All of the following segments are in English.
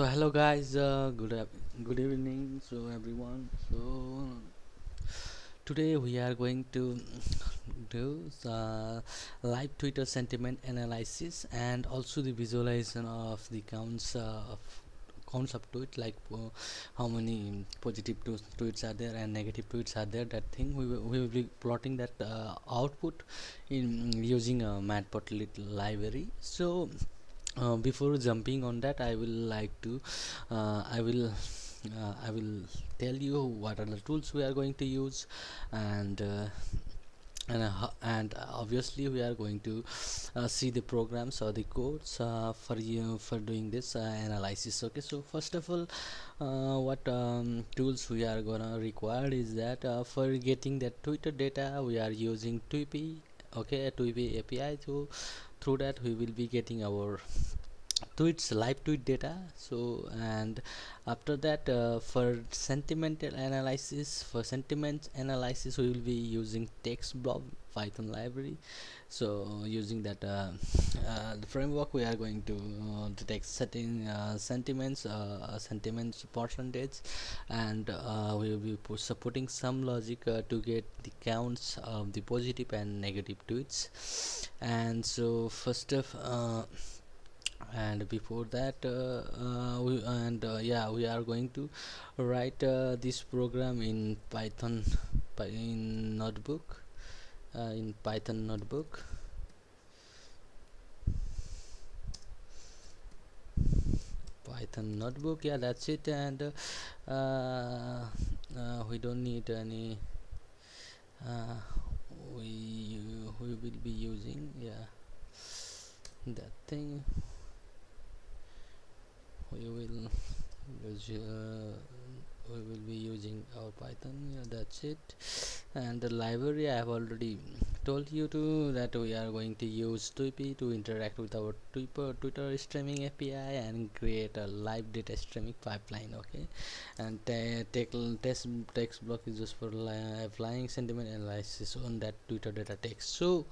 So hello guys, good evening, so everyone. So today we are going to do live Twitter sentiment analysis and also the visualization of the counts of tweet, like how many positive tweets are there and negative tweets are there. That thing we will be plotting that output in using a matplotlib library. So before jumping on that, I will like to I will tell you what are the tools we are going to use, and and obviously we are going to see the programs or the codes for you for doing this analysis. Okay, so first of all, what tools we are gonna require is that for getting that Twitter data we are using Tweepy. Okay, Tweepy API. So through that we will be getting our tweets, live tweet data. So and after that, for sentiment analysis we will be using text blob Python library. So using that the framework, we are going to detect certain sentiments percentage, and we will be supporting some logic to get the counts of the positive and negative tweets. And so first of and before that, we are going to write this program in Python, in notebook, in Python notebook. Python notebook, yeah, that's it. And we don't need any uh, we will be using, yeah, that thing. We will use we will be using our Python, yeah, that's it. And the library, I have already told you to that we are going to use Tweepy to interact with our Twitter streaming API and create a live data streaming pipeline. Okay, and text block is just for applying sentiment analysis on that Twitter data text. So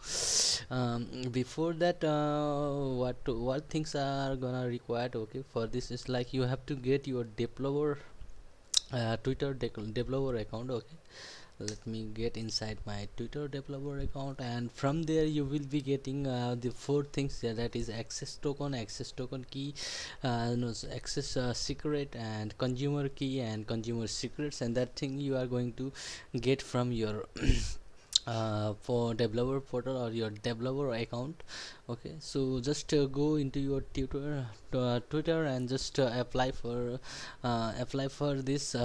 before that, what things are gonna required, okay, for this is like you have to get your developer Twitter developer account. Okay, let me get inside my Twitter developer account, and from there you will be getting the four things, yeah, that is access token key, no, access secret, and consumer key and consumer secrets. And that thing you are going to get from your for developer portal or your developer account. Okay, so just go into your Twitter and just apply for this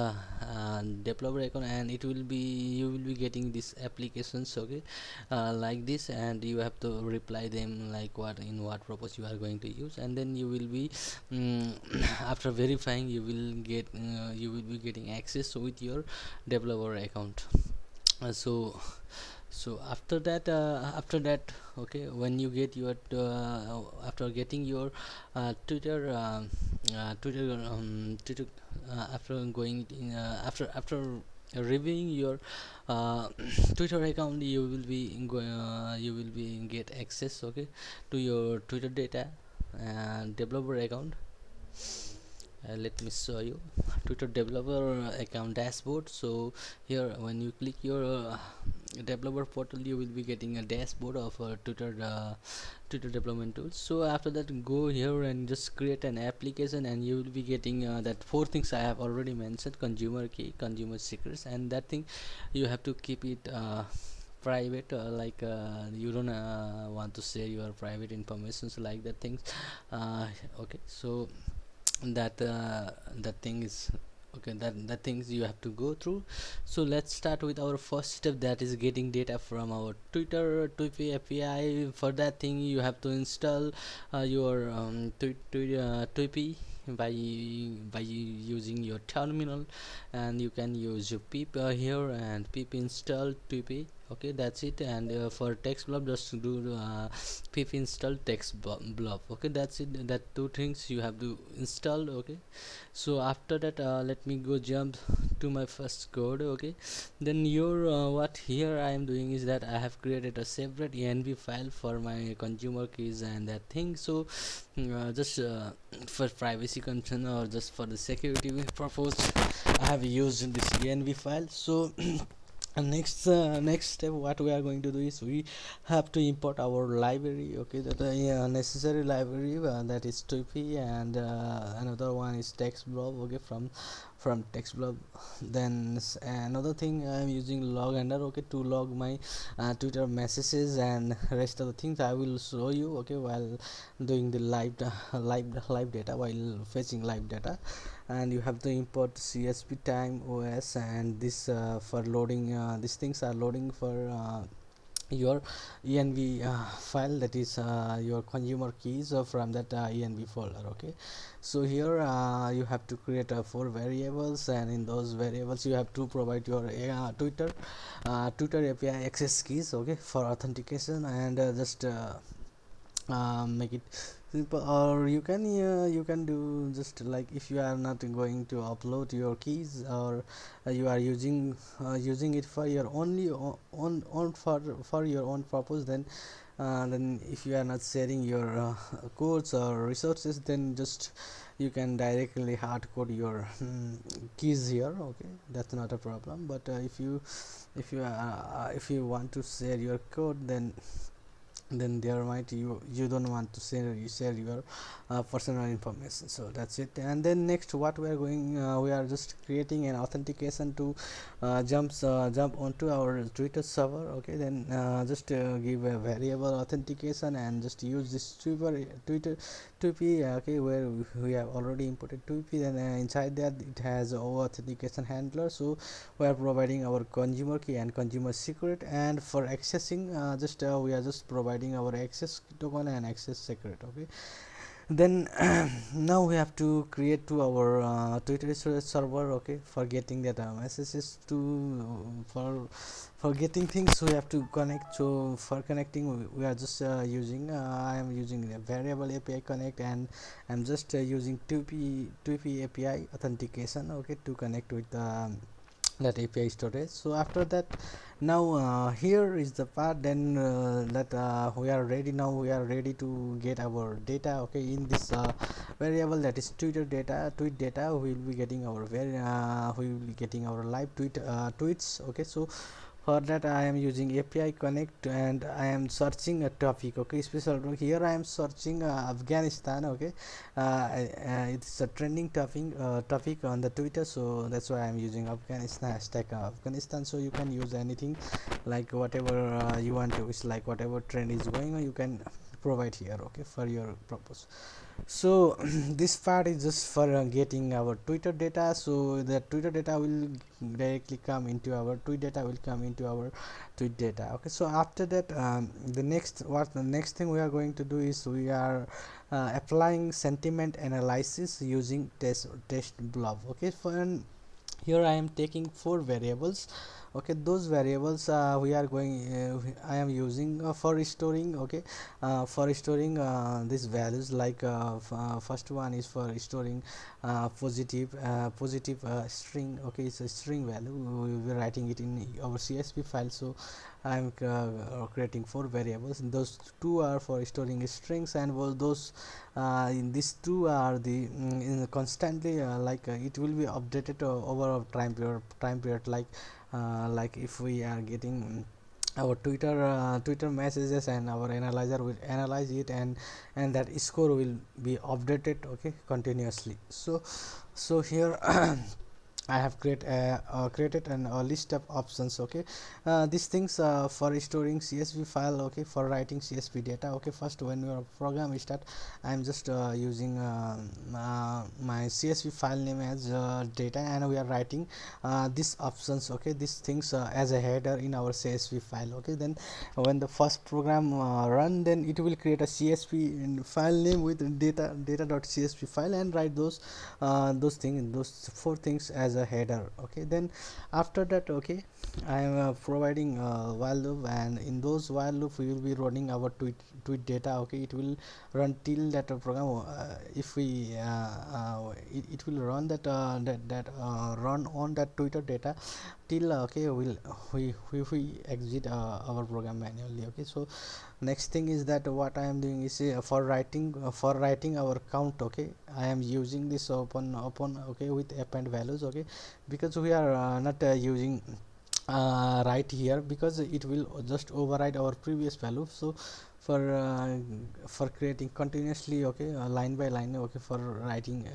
developer account, and it will be you will be getting these applications. Okay, like this, and you have to reply them like what purpose you are going to use, and then you will be after verifying, you will be getting access with your developer account. So after that, okay, when you get your after getting your Twitter, after going in, after reviewing your uh, Twitter account, you will be get access, okay, to your Twitter data and developer account. Let me show you Twitter developer account dashboard. So here, when you click your developer portal, you will be getting a dashboard of Twitter development tools. So after that, go here and just create an application, and you will be getting that four things I have already mentioned: consumer key, consumer secrets, and that thing you have to keep it private, you don't want to share your private information, so like that things. Okay, so that thing is okay, that things you have to go through. So let's start with our first step, that is getting data from our Tweepy API. For that thing, you have to install your Tweepy by using your terminal, and you can use your pip here and pip install Tweepy. okay, that's it. And for text blob, just do pip install text blob, okay, that's it. That two things you have to install, okay. So after that, let me go jump to my first code, okay. Then your what here I am doing is that I have created a separate env file for my consumer keys and that thing. So just for privacy concern or just for the security purpose, I have used this env file. So and next step what we are going to do is we have to import our library, okay, that necessary library, that is 2p, and another one is text blob, okay, from text blob. Then another thing, I am using log ender, okay, to log my Twitter messages, and rest of the things I will show you, okay, while doing the live data, while fetching live data. And you have to import csv time os, and this for loading, these things are loading for your env file, that is your consumer keys from that env folder, okay. So here you have to create four variables, and in those variables you have to provide your Twitter api access keys, okay, for authentication. And just make it simple, or you can do just like, if you are not going to upload your keys, or you are using it for your only on for your own purpose, then if you are not sharing your codes or resources, then just you can directly hard code your keys here, okay, that's not a problem. But if you want to share your code, then there might you don't want to share your personal information. So that's it. And then next, what we are going, we are just creating an authentication to jump onto our Twitter server, okay. Then just give a variable authentication and just use this Twitter 2p, okay, where we have already imported 2p. Then inside that it has our authentication handler, so we are providing our consumer key and consumer secret. And for accessing, just we are just providing our access token and access secret, okay. Then now we have to create to our Twitter server, okay, for getting that messages to for getting things, we have to connect. So for connecting, we are just using I am using a variable api connect, and I'm just using 2p api authentication, okay, to connect with that api storage. So after that, now here is the part, then that we are ready. Now we are ready to get our data, okay, in this variable, that is tweet data. We will be getting our we will be getting our live tweets, okay. So for that I am using api connect, and I am searching a topic, okay, special here I am searching Afghanistan, okay. It's a trending topic on the Twitter, so that's why I am using Afghanistan, hashtag Afghanistan. So you can use anything, like whatever you want to, it's like whatever trend is going on, you can provide here, okay, for your purpose. So this part is just for getting our Twitter data. So the Twitter data will directly come into our tweet data, okay. So after that, the next thing we are going to do is we are applying sentiment analysis using test blob, okay. Here I am taking four variables, okay. Those variables we are going I am using for storing, okay, for storing these values, like first one is for storing positive string, okay. It's a string value, we will be writing it in our csv file. So I am creating four variables. Those two are for storing strings, and those in these two are the constantly like it will be updated over a time period, like if we are getting our Twitter messages, and our analyzer will analyze it, and that score will be updated, okay, continuously. So here I have created a list of options, okay. These things for storing csv file, okay, for writing csv data, okay. First, when your program start, I am just using my csv file name as data, and we are writing these options, okay, these things as a header in our csv file, okay. Then when the first program run, then it will create a csv file name with data.csv file, and write those four things as as a header. Okay, then after that, okay, I am providing while loop, and in those while loop we will be running our tweet data. Okay, it will run till that program, if we it will run that run on that Twitter data till okay we exit our program manually. Okay, so next thing is that what I am doing is for writing our count. Okay, I am using this open okay with append values. Okay, because we are not using right here, because it will just override our previous value. So for creating continuously, okay, line by line, okay, for writing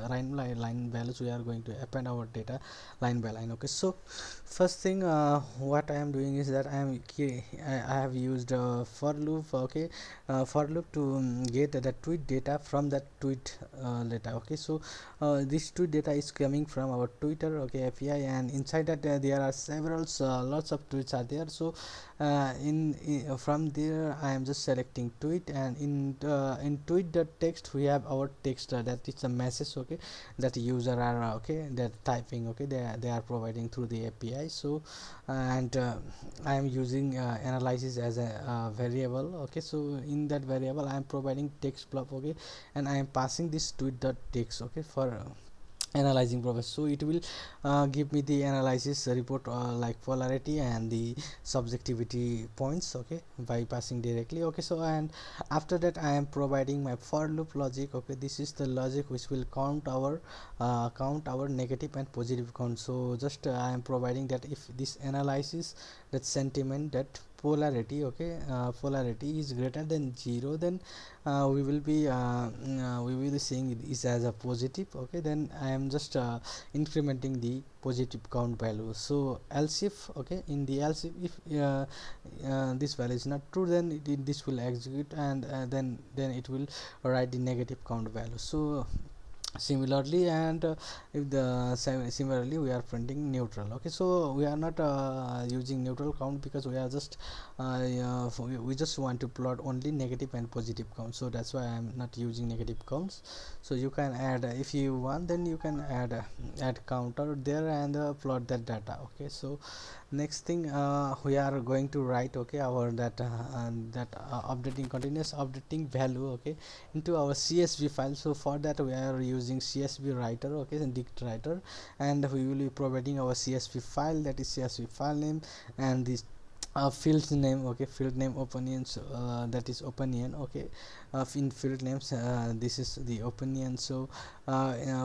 line by line values, we are going to append our data line by line. Okay, so first thing what I am doing is that I have used for loop. Okay, for loop to get the tweet data from that tweet data. Okay, so this tweet data is coming from our Twitter, okay, API, and inside that there are several lots of tweets are there. So from there I am just selecting tweet, and in tweet the text we have our text, that is a message, okay, that user are okay, that typing, okay, they are providing through the API. So and I am using analysis as a variable. Okay, so in that variable I am providing text block. Okay, and I am passing this tweet dot text, okay, for analyzing purpose. So it will give me the analysis report, like polarity and the subjectivity points, okay, by passing directly. Okay, so and after that I am providing my for loop logic. Okay, this is the logic which will count our negative and positive count. So just I am providing that if this analysis, that sentiment, that polarity, okay, polarity is greater than 0, then we will be seeing it is as a positive. Okay, then I am just incrementing the positive count value. So else if, okay, in the else if this value is not true, then this will execute, and then it will write the negative count value. So similarly, and if the similarly we are printing neutral. Okay, so we are not using neutral count, because we are just we just want to plot only negative and positive count. So that's why I am not using negative counts. So you can add, if you want, then you can add counter there and plot that data. Okay, so next thing we are going to write, okay, our updating, continuous updating value, okay, into our CSV file. So for that we are using CSV writer, okay, and dict writer, and we will be providing our CSV file, that is CSV file name, and this field name, okay, field name opinions, that is opinion. Okay, in field names, this is the opinion. So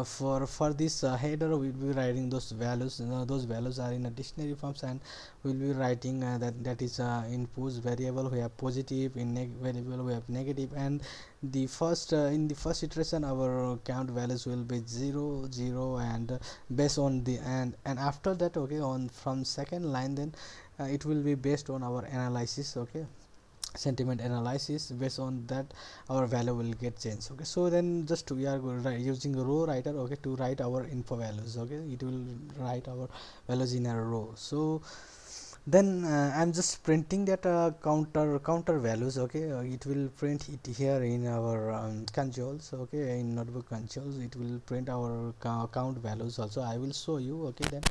for this header we'll be writing those values. Those values are in a dictionary forms, and we'll be writing that is in push variable we have positive, in variable we have negative, and the first in the first iteration our count values will be 0 0, and based on the and after that, okay, on from second line, then it will be based on our analysis, okay, sentiment analysis. Based on that our value will get changed. Okay, so then just we are using row writer, okay, to write our info values. Okay, it will write our values in a row. So then I'm just printing that counter values. Okay, it will print it here in our consoles. Okay, in notebook consoles it will print our count values also. I will show you. Okay, then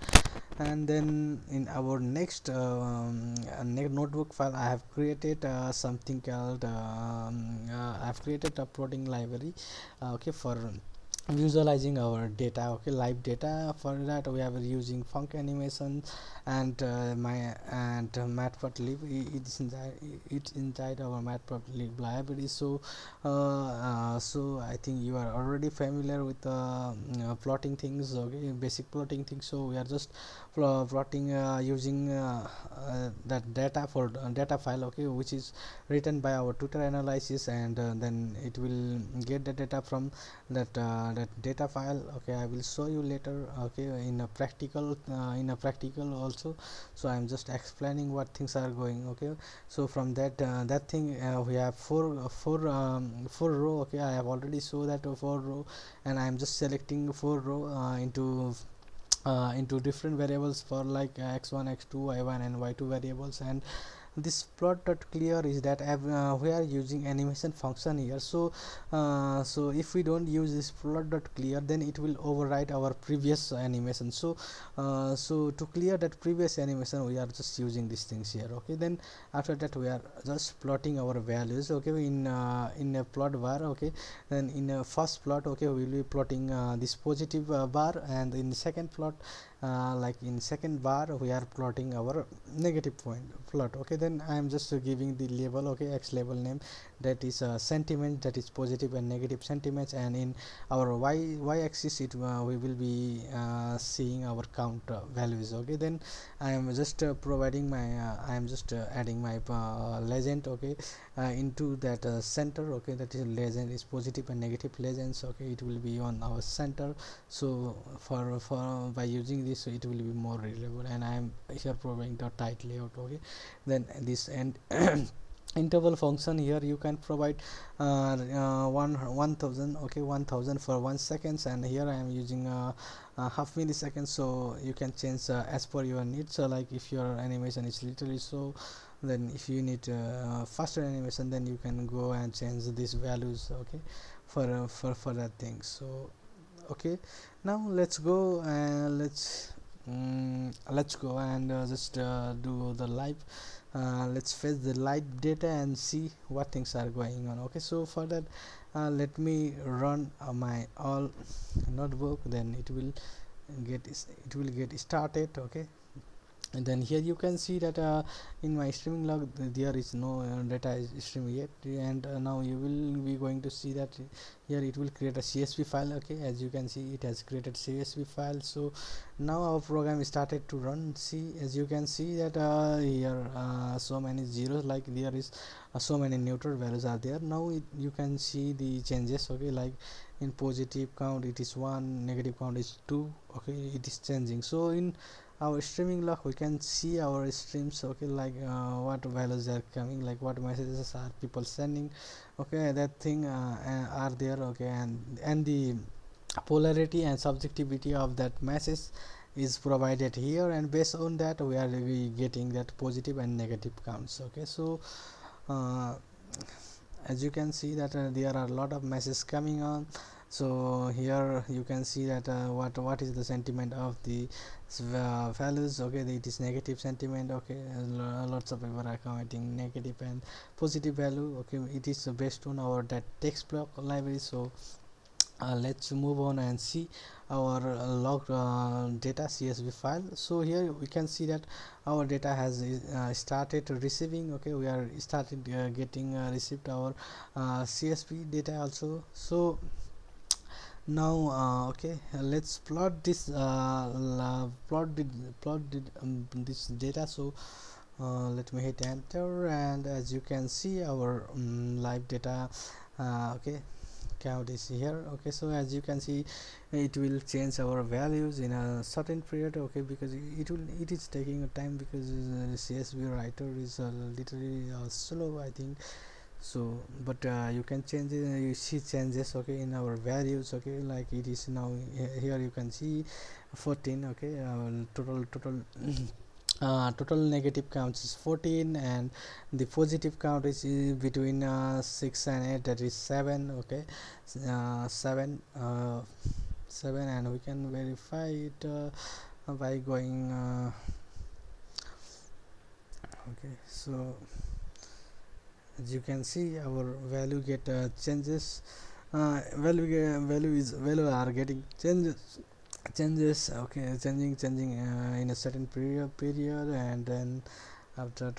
and then in our next notebook file I have created something called I have created a plotting library, okay, for visualizing our data, okay, live data. For that we are using funk animation, and my and matplotlib. It's inside our matplotlib library. So so I think you are already familiar with plotting things, okay, basic plotting things. So we are just plotting using that data for data file, okay, which is written by our Twitter analysis, and then it will get the data from that data file. Okay, I will show you later, okay, in a practical also. So I'm just explaining what things are going. Okay, so from that thing we have four row. Okay, I have already shown that four row, and I'm just selecting four row into different variables for like x1 x2 y1 and y2 variables, and this plot dot clear is that we are using animation function here. So so if we don't use this plot dot clear, then it will overwrite our previous animation. So so to clear that previous animation, we are just using these things here. Okay, then after that we are just plotting our values. Okay, in a plot bar. Okay, then in a first plot, okay, we will be plotting this positive bar, and in the second plot, like in second bar, we are plotting our negative point plot. Okay, then I am just giving the label, okay, x label name, that is sentiment, that is positive and negative sentiments, and in our y axis, it we will be seeing our count values. Okay, then I am just providing my I am just adding my legend, okay, into that center. Okay, that is legend is positive and negative legends. Okay, it will be on our center. So for by using this, so it will be more reliable, and I am here providing the tight layout. Okay, then this and interval function, here you can provide 1000, okay, 1000 for 1 seconds, and here I am using half milliseconds. So you can change as per your needs. So like if your animation is literally slow, then if you need faster animation, then you can go and change these values. Okay, for that thing. So okay, now let's go and let's go and just do the live. Let's fetch the live data and see what things are going on. Okay, so for that, let me run my all notebook, then it will get started. Okay, and then here you can see that in my streaming log, there is no data is streaming yet, and now you will be going to see that here it will create a csv file. Okay, as you can see, it has created csv file. So now our program started to run. See, as you can see that here so many zeros, like there is so many neutral values are there. Now you can see the changes. Okay, like in positive count it is 1, negative count is 2. Okay, it is changing. So in our streaming log, we can see our streams. Okay, like what values are coming, like what messages are people sending. Okay, that thing are there. Okay, and the polarity and subjectivity of that message is provided here, and based on that we are getting that positive and negative counts. Okay, so uh, as you can see that there are a lot of messages coming on. So here you can see that what is the sentiment of the values. Okay, it is negative sentiment. Okay, lots of people are commenting negative and positive value. Okay, it is based on our that text block library. So let's move on and see our log data csv file. So here we can see that our data has started receiving. Okay, we are started getting received our csv data also. So now okay, let's plot this this data. So let me hit enter, and as you can see, our live data okay, count is here. Okay, so as you can see, it will change our values in a certain period. Okay, because it is taking a time, because csv writer is literally slow, I think. So but you can change it, you see changes. Okay, in our values. Okay, like it is now here you can see 14. Okay, total total negative counts is 14, and the positive count is between 6 and 8, that is 7. Okay, 7 7, and we can verify it by going okay. So as you can see, our value get changes. Value are getting changes. Okay, changing in a certain period, and then after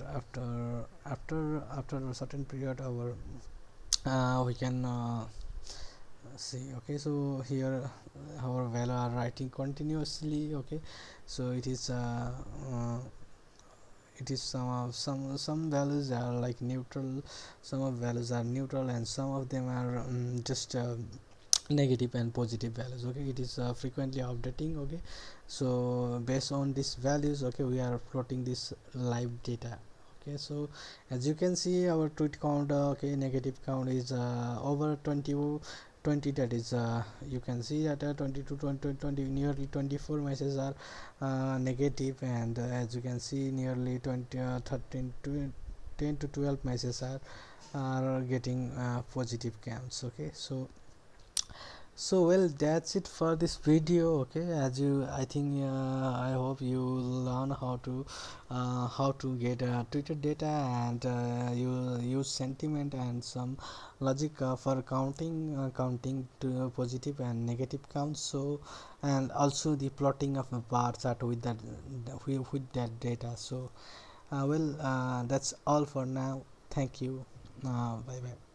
a certain period, our we can see. Okay, so here our value are writing continuously. Okay, so it is some values are like neutral, some of values are neutral, and some of them are just negative and positive values. Okay, it is frequently updating. Okay, so based on these values, okay, we are plotting this live data. Okay, so as you can see, our tweet count, okay, negative count is over 20, that is you can see that 22 20 nearly 24 messages are negative, and as you can see, nearly 20 13 10 to 12 messages are getting positive counts. Okay, so well, that's it for this video. Okay, as you I think I hope you learn how to get Twitter data, and you use sentiment and some logic for counting to positive and negative counts. So, and also the plotting of a bar chart with that data. So well, that's all for now. Thank you. Bye bye.